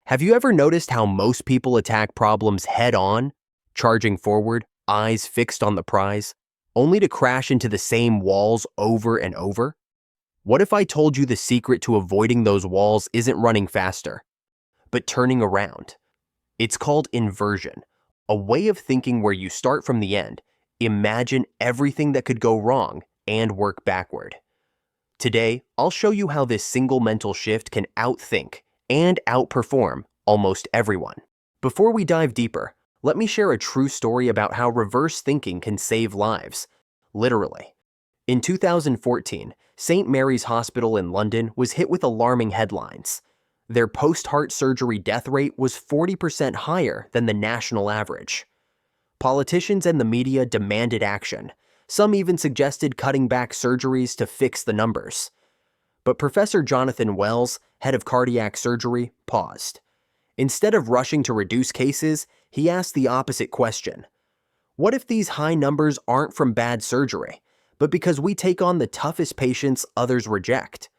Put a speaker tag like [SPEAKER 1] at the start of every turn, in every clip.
[SPEAKER 1] Have you ever noticed how most people attack problems head on, charging forward, eyes fixed on the prize, only to crash into the same walls over and over? What if I told you the secret to avoiding those walls isn't running faster, but turning around? It's called inversion, a way of thinking where you start from the end, imagine everything that could go wrong, and work backward. Today, I'll show you how this single mental shift can outthink and outperform almost everyone. Before we dive deeper, let me share a true story about how reverse thinking can save lives, literally. In 2014, St. Mary's Hospital in London was hit with alarming headlines. Their post-heart surgery death rate was 40% higher than the national average. Politicians and the media demanded action. Some even suggested cutting back surgeries to fix the numbers. But Professor Jonathan Wells, head of cardiac surgery, paused. Instead of rushing to reduce cases, he asked the opposite question. What if these high numbers aren't from bad surgery, but because we take on the toughest patients others reject?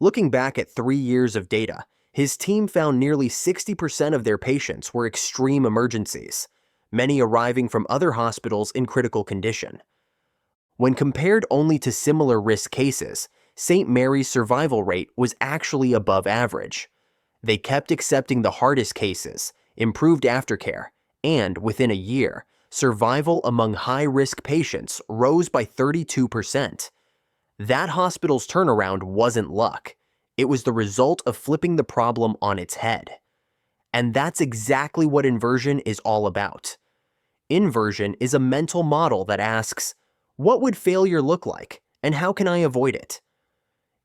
[SPEAKER 1] Looking back at 3 years of data, his team found nearly 60% of their patients were extreme emergencies, many arriving from other hospitals in critical condition. When compared only to similar risk cases, St. Mary's survival rate was actually above average. They kept accepting the hardest cases, improved aftercare, and within a year, survival among high-risk patients rose by 32%. That hospital's turnaround wasn't luck. It was the result of flipping the problem on its head. And that's exactly what inversion is all about. Inversion is a mental model that asks, what would failure look like, and how can I avoid it?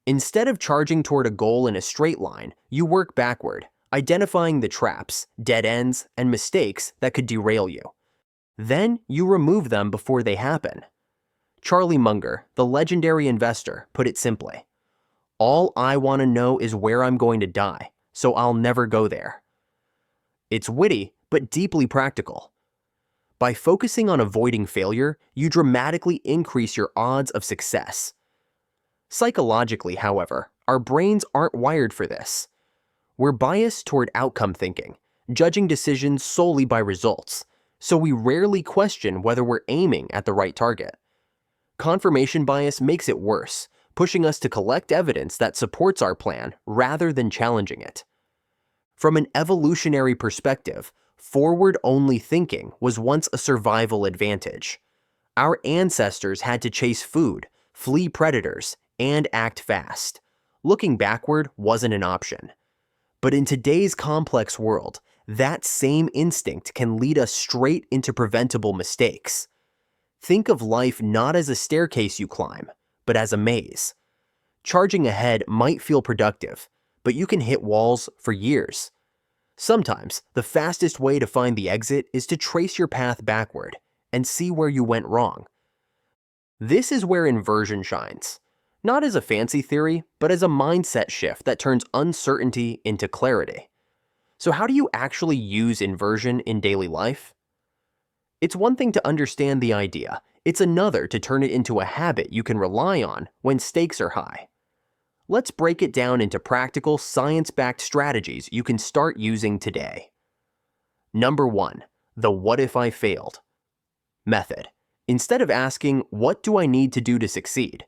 [SPEAKER 1] Instead of charging toward a goal in a straight line, you work backward, identifying the traps, dead ends, and mistakes that could derail you. Then you remove them before they happen. Charlie Munger, the legendary investor, put it simply, all I want to know is where I'm going to die, so I'll never go there. It's witty, but deeply practical. By focusing on avoiding failure, you dramatically increase your odds of success. Psychologically, however, our brains aren't wired for this. We're biased toward outcome thinking, judging decisions solely by results, so we rarely question whether we're aiming at the right target. Confirmation bias makes it worse, pushing us to collect evidence that supports our plan rather than challenging it. From an evolutionary perspective, forward-only thinking was once a survival advantage. Our ancestors had to chase food, flee predators, and act fast. Looking backward wasn't an option. But in today's complex world, that same instinct can lead us straight into preventable mistakes. Think of life not as a staircase you climb, but as a maze. Charging ahead might feel productive, but you can hit walls for years. Sometimes, the fastest way to find the exit is to trace your path backward and see where you went wrong. This is where inversion shines, not as a fancy theory, but as a mindset shift that turns uncertainty into clarity. So how do you actually use inversion in daily life? It's one thing to understand the idea, it's another to turn it into a habit you can rely on when stakes are high. Let's break it down into practical, science-backed strategies you can start using today. Number 1, the what if I failed method. Instead of asking, what do I need to do to succeed?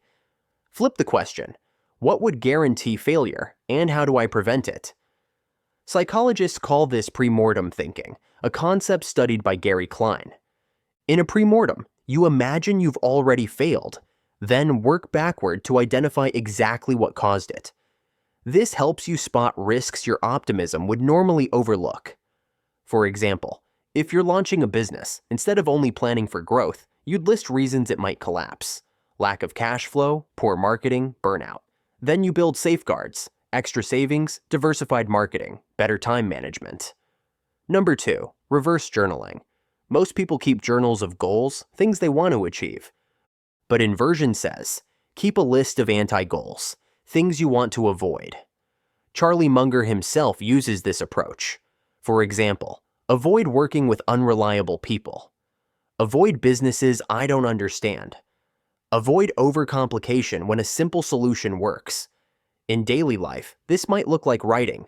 [SPEAKER 1] Flip the question, what would guarantee failure, and how do I prevent it? Psychologists call this premortem thinking, a concept studied by Gary Klein. In a premortem, you imagine you've already failed, then work backward to identify exactly what caused it. This helps you spot risks your optimism would normally overlook. For example, if you're launching a business, instead of only planning for growth, you'd list reasons it might collapse. Lack of cash flow, poor marketing, burnout. Then you build safeguards, extra savings, diversified marketing, better time management. Number 2, reverse journaling. Most people keep journals of goals, things they want to achieve. But inversion says, keep a list of anti-goals, things you want to avoid. Charlie Munger himself uses this approach. For example, avoid working with unreliable people. Avoid businesses I don't understand. Avoid overcomplication when a simple solution works. In daily life, this might look like writing.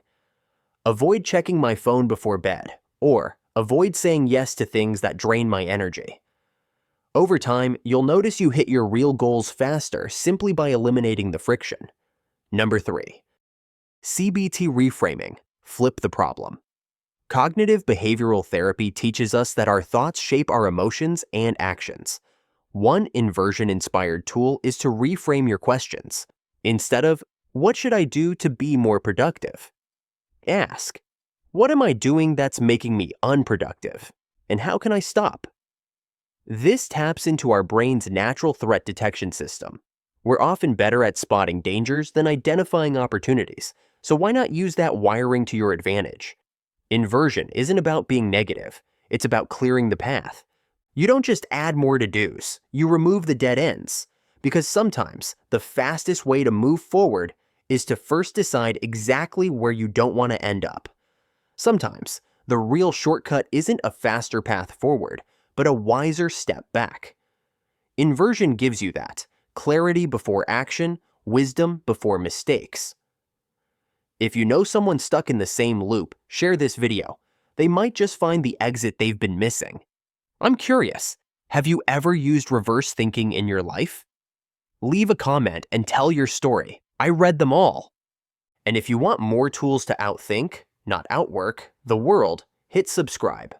[SPEAKER 1] Avoid checking my phone before bed, or avoid saying yes to things that drain my energy. Over time, you'll notice you hit your real goals faster simply by eliminating the friction. Number 3. CBT reframing. Flip the problem. Cognitive behavioral therapy teaches us that our thoughts shape our emotions and actions. One inversion-inspired tool is to reframe your questions. Instead of, "What should I do to be more productive?" ask, "What am I doing that's making me unproductive? And how can I stop?" This taps into our brain's natural threat detection system. We're often better at spotting dangers than identifying opportunities, so why not use that wiring to your advantage? Inversion isn't about being negative, it's about clearing the path. You don't just add more to-dos, you remove the dead ends. Because sometimes the fastest way to move forward is to first decide exactly where you don't want to end up. Sometimes the real shortcut isn't a faster path forward, but a wiser step back. Inversion gives you that: clarity before action, wisdom before mistakes. If you know someone stuck in the same loop, share this video. They might just find the exit they've been missing. I'm curious, have you ever used reverse thinking in your life? Leave a comment and tell your story. I read them all. And if you want more tools to outthink, not outwork, the world, hit subscribe.